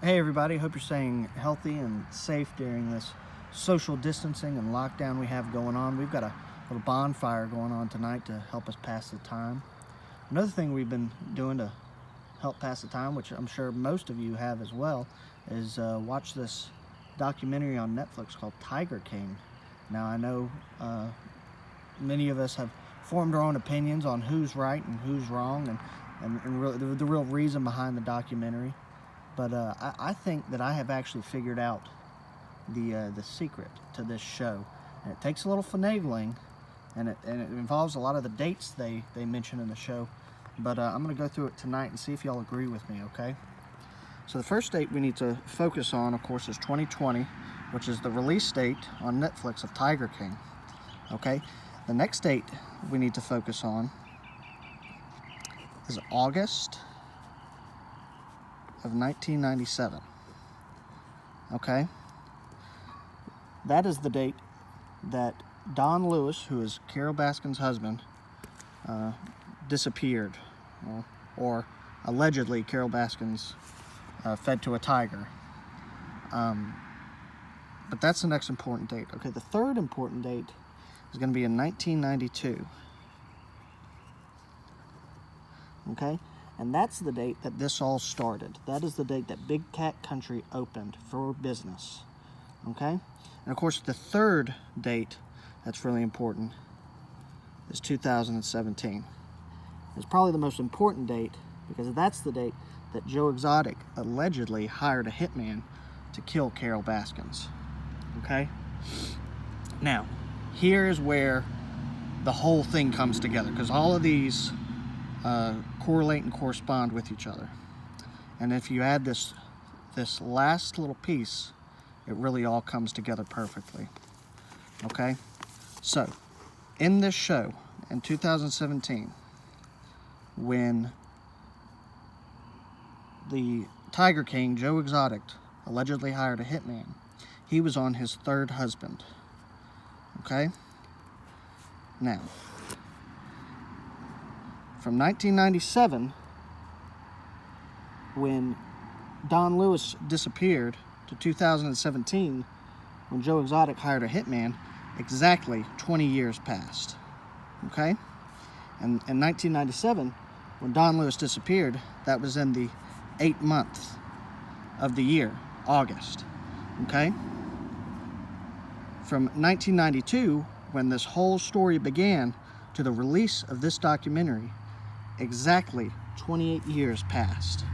Hey everybody, hope you're staying healthy and safe during this social distancing and lockdown we have going on. We've got a little bonfire going on tonight to help us pass the time. Another thing we've been doing to help pass the time, which I'm sure most of you have as well, is watch this documentary on Netflix called Tiger King. Now I know many of us have formed our own opinions on who's right and who's wrong and really the real reason behind the documentary. But I think that I have actually figured out the secret to this show. And it takes a little finagling, and it involves a lot of the dates they mention in the show. But I'm going to go through it tonight and see if y'all agree with me, okay? So the first date we need to focus on, of course, is 2020, which is the release date on Netflix of Tiger King, okay? The next date we need to focus on is August of 1997. Okay, that is the date that Don Lewis, who is Carole Baskin's husband, disappeared, or allegedly Carole Baskins fed to a tiger. But that's the next important date. Okay, the third important date is going to be in 1992. Okay. And that's the date that this all started. That is the date that Big Cat Country opened for business. Okay? And of course, the third date that's really important is 2017. It's probably the most important date because that's the date that Joe Exotic allegedly hired a hitman to kill Carole Baskins. Okay? Now, here's where the whole thing comes together, because all of these correlate and correspond with each other. And if you add this last little piece, it really all comes together perfectly. Okay? So, in this show, in 2017, when the Tiger King, Joe Exotic, allegedly hired a hitman, he was on his third husband. Okay? Now, from 1997, when Don Lewis disappeared, to 2017, when Joe Exotic hired a hitman, exactly 20 years passed. Okay? And in 1997, when Don Lewis disappeared, that was in the 8th month of the year, August. Okay? From 1992, when this whole story began, to the release of this documentary, exactly 28 years passed.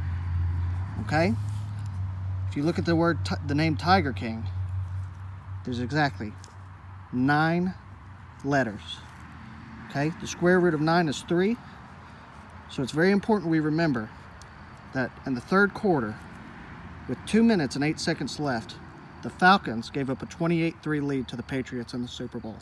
Okay? If you look at the name Tiger King, there's exactly 9 letters. Okay? The square root of 9 is 3. So it's very important we remember that in the third quarter, with 2 minutes and 8 seconds left, the Falcons gave up a 28-3 lead to the Patriots in the Super Bowl.